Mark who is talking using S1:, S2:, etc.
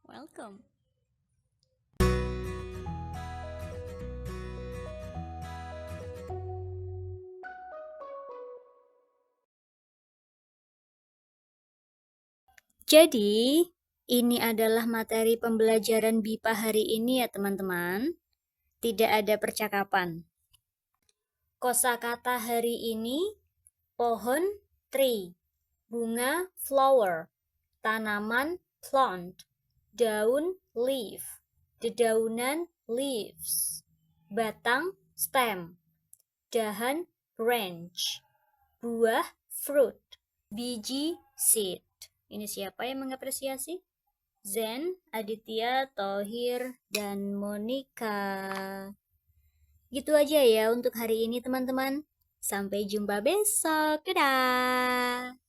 S1: Welcome. Jadi, ini adalah materi pembelajaran BIPA hari ini ya teman-teman. Tidak ada percakapan. Kosakata hari ini, pohon, tree, bunga, flower, tanaman, plant, daun, leaf, dedaunan, leaves, batang, stem, dahan, branch, buah, fruit, biji, seed. Ini siapa yang mengapresiasi? Zen, Aditya, Tohir, dan Monica. Gitu aja ya untuk hari ini teman-teman. Sampai jumpa besok. Dadah!